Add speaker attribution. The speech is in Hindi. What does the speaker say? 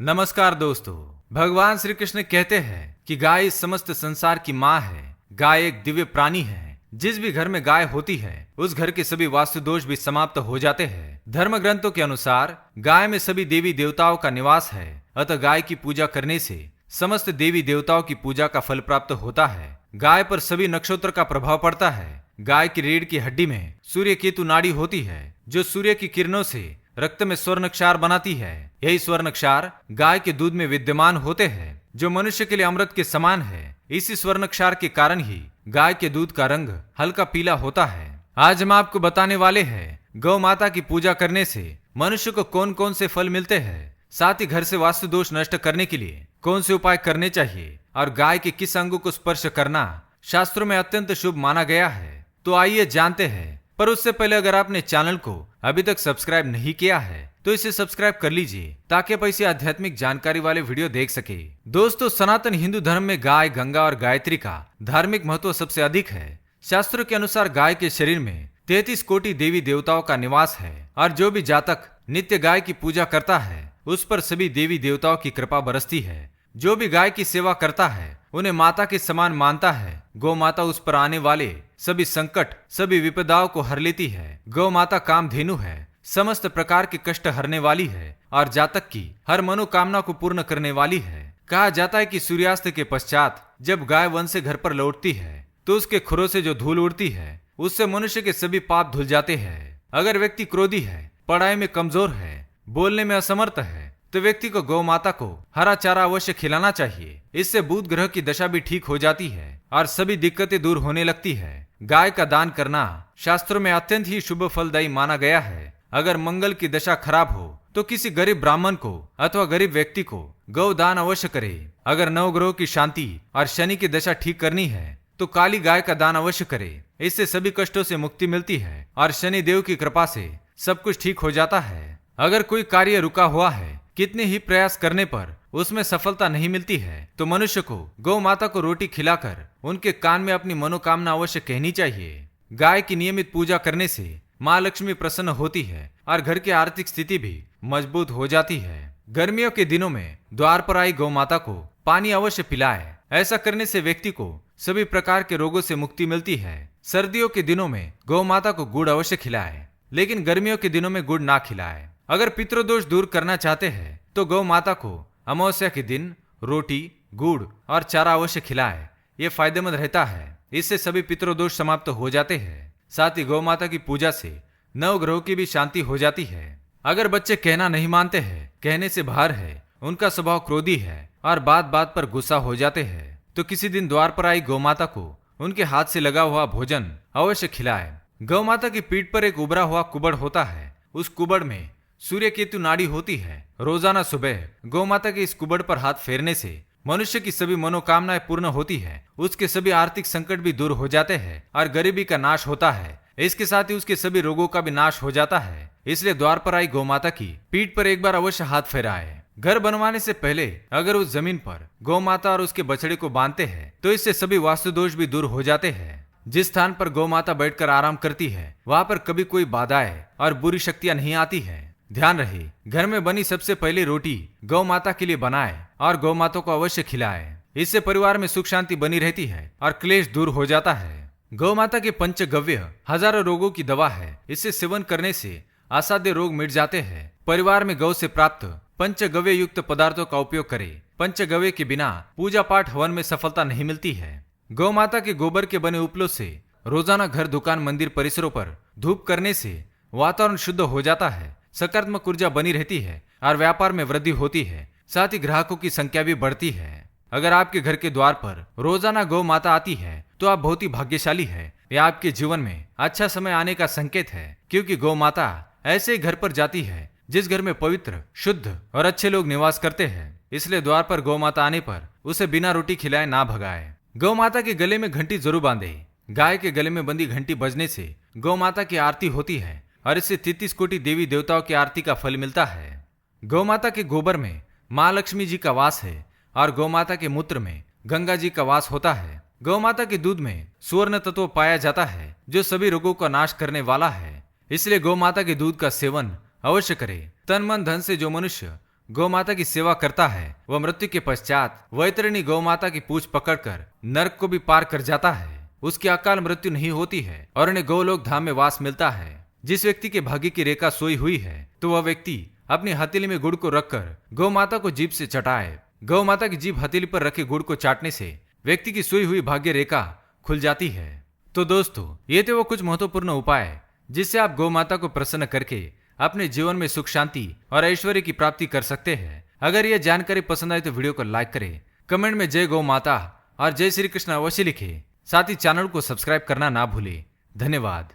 Speaker 1: नमस्कार दोस्तों। भगवान श्री कृष्ण कहते हैं कि गाय इस समस्त संसार की माँ है। गाय एक दिव्य प्राणी है। जिस भी घर में गाय होती है उस घर के सभी वास्तु दोष भी समाप्त हो जाते हैं। धर्म ग्रंथों के अनुसार गाय में सभी देवी देवताओं का निवास है, अतः गाय की पूजा करने से समस्त देवी देवताओं की पूजा का फल प्राप्त होता है। गाय पर सभी नक्षत्र का प्रभाव पड़ता है। गाय की रीढ़ की हड्डी में सूर्य केतु नाड़ी होती है, जो सूर्य की किरणों से रक्त में स्वर्ण क्षार बनाती है। यही स्वर्ण क्षार गाय के दूध में विद्यमान होते हैं, जो मनुष्य के लिए अमृत के समान है। इसी स्वर्ण क्षार के कारण ही गाय के दूध का रंग हल्का पीला होता है। आज हम आपको बताने वाले हैं गौ माता की पूजा करने से मनुष्य को कौन कौन से फल मिलते हैं, साथ ही घर से वास्तु दोष नष्ट करने के लिए कौन से उपाय करने चाहिए और गाय के किस अंगों को स्पर्श करना शास्त्रों में अत्यंत शुभ माना गया है। तो आइए जानते हैं। पर उससे पहले अगर आपने चैनल को अभी तक सब्सक्राइब नहीं किया है तो इसे सब्सक्राइब कर लीजिए, ताकि आप ऐसी आध्यात्मिक जानकारी वाले वीडियो देख सके। दोस्तों, सनातन हिंदू धर्म में गाय, गंगा और गायत्री का धार्मिक महत्व सबसे अधिक है। शास्त्रों के अनुसार गाय के शरीर में 33 कोटि देवी देवताओं का निवास है और जो भी जातक नित्य गाय की पूजा करता है उस पर सभी देवी देवताओं की कृपा बरसती है। जो भी गाय की सेवा करता है उन्हें माता के समान मानता है। गौ माता उस पर आने वाले सभी संकट, सभी विपदाओं को हर लेती है। गौ माता कामधेनु है, समस्त प्रकार के कष्ट हरने वाली है और जातक की हर मनोकामना को पूर्ण करने वाली है। कहा जाता है कि सूर्यास्त के पश्चात जब गाय वन से घर पर लौटती है तो उसके खुरों से जो धूल उड़ती है उससे मनुष्य के सभी पाप धुल जाते हैं। अगर व्यक्ति क्रोधी है, पढ़ाई में कमजोर है, बोलने में असमर्थ है तो व्यक्ति को गौ माता को हरा चारा अवश्य खिलाना चाहिए। इससे बुध ग्रह की दशा भी ठीक हो जाती है और सभी दिक्कतें दूर होने लगती है। गाय का दान करना शास्त्रों में अत्यंत ही शुभ फलदायी माना गया है। अगर मंगल की दशा खराब हो तो किसी गरीब ब्राह्मण को अथवा गरीब व्यक्ति को गौ दान अवश्य करे। अगर नवग्रहों की शांति और शनि की दशा ठीक करनी है तो काली गाय का दान अवश्य करे। इससे सभी कष्टों से मुक्ति मिलती है और शनि देव की कृपा से सब कुछ ठीक हो जाता है। अगर कोई कार्य रुका हुआ है, कितने ही प्रयास करने पर उसमें सफलता नहीं मिलती है तो मनुष्य को गौ माता को रोटी खिलाकर उनके कान में अपनी मनोकामना अवश्य कहनी चाहिए। गाय की नियमित पूजा करने से माँ लक्ष्मी प्रसन्न होती है और घर की आर्थिक स्थिति भी मजबूत हो जाती है। गर्मियों के दिनों में द्वार पर आई गौ माता को पानी अवश्य पिलाए। ऐसा करने से व्यक्ति को सभी प्रकार के रोगों से मुक्ति मिलती है। सर्दियों के दिनों में गौ माता को गुड़ अवश्य खिलाए, लेकिन गर्मियों के दिनों में गुड़ ना खिलाए। अगर पितृदोष दूर करना चाहते हैं तो गौ माता को अमावस्या के दिन रोटी, गुड़ और चारा अवश्य खिलाए। ये फायदेमंद रहता है। इससे सभी पितृदोष समाप्त हो जाते हैं। साथ ही गौ माता की पूजा से नवग्रहों की भी शांति हो जाती है। अगर बच्चे कहना नहीं मानते हैं, कहने से बाहर है, उनका स्वभाव क्रोधी है और बात बात पर गुस्सा हो जाते हैं तो किसी दिन द्वार पर आई गौ माता को उनके हाथ से लगा हुआ भोजन अवश्य खिलाए। गौ माता की पीठ पर एक उभरा हुआ कुबड़ होता है। उस कुबड़ में सूर्य केतु नाड़ी होती है। रोजाना सुबह गौ माता के इस कुबड़ पर हाथ फेरने से मनुष्य की सभी मनोकामनाएं पूर्ण होती है। उसके सभी आर्थिक संकट भी दूर हो जाते हैं और गरीबी का नाश होता है। इसके साथ ही उसके सभी रोगों का भी नाश हो जाता है। इसलिए द्वार पर आई गौ माता की पीठ पर एक बार अवश्य हाथ फेराए। घर बनवाने से पहले अगर उस जमीन पर गौ माता और उसके बछड़े को बांधते हैं तो इससे सभी वास्तु दोष भी दूर हो जाते हैं। जिस स्थान पर गौ माता बैठकर आराम करती है वहां पर कभी कोई बाधाएं और बुरी शक्तियां नहीं आती है। ध्यान रहे, घर में बनी सबसे पहली रोटी गौ माता के लिए बनाए और गौ माता को अवश्य खिलाए। इससे परिवार में सुख शांति बनी रहती है और क्लेश दूर हो जाता है। गौ माता के पंचगव्य हजारों रोगों की दवा है। इससे सेवन करने से असाध्य रोग मिट जाते हैं। परिवार में गौ से प्राप्त पंचगव्य युक्त पदार्थों का उपयोग करें। पंचगव्य के बिना पूजा पाठ हवन में सफलता नहीं मिलती है। गौ माता के गोबर के बने उपलों से रोजाना घर, दुकान, मंदिर परिसरों पर धूप करने से वातावरण शुद्ध हो जाता है, सकारात्मक ऊर्जा बनी रहती है और व्यापार में वृद्धि होती है। साथ ही ग्राहकों की संख्या भी बढ़ती है। अगर आपके घर के द्वार पर रोजाना गौ माता आती है तो आप बहुत ही भाग्यशाली है। यह आपके जीवन में अच्छा समय आने का संकेत है, क्योंकि गौ माता ऐसे घर पर जाती है जिस घर में पवित्र, शुद्ध और अच्छे लोग निवास करते हैं। इसलिए द्वार पर गौ माता आने पर उसे बिना रोटी खिलाए ना भगाए। गौ माता के गले में घंटी जरूर बांधे। गाय के गले में बंदी घंटी बजने से गौ माता की आरती होती है और इससे 33 कोटि देवी देवताओं की आरती का फल मिलता है। गौ माता के गोबर में माँ लक्ष्मी जी का वास है और गौ माता के मूत्र में गंगा जी का वास होता है। गौ माता के दूध में सुवर्ण तत्व पाया जाता है, जो सभी रोगों का नाश करने वाला है। इसलिए गौ माता के दूध का सेवन अवश्य करे। तन मन धन से जो मनुष्य गौ माता की सेवा करता है वह मृत्यु के पश्चात वैतरणी गौ माता की पूंछ पकड़कर नरक को भी पार कर जाता है। उसकी अकाल मृत्यु नहीं होती है और उन्हें गोलोक धाम में वास मिलता है। जिस व्यक्ति के भाग्य की रेखा सोई हुई है तो वह व्यक्ति अपनी हथेली में गुड़ को रखकर गौ माता को जीभ से चटाए। गौ माता की जीभ हथेली पर रखे गुड़ को चाटने से व्यक्ति की सोई हुई भाग्य रेखा खुल जाती है। तो दोस्तों, ये थे वो कुछ महत्वपूर्ण उपाय जिससे आप गौ माता को प्रसन्न करके अपने जीवन में सुख शांति और ऐश्वर्य की प्राप्ति कर सकते हैं। अगर यह जानकारी पसंद आए तो वीडियो को लाइक करें, कमेंट में जय गौ माता और जय श्री कृष्ण अवश्य लिखें। साथ ही चैनल को सब्सक्राइब करना ना भूलें। धन्यवाद।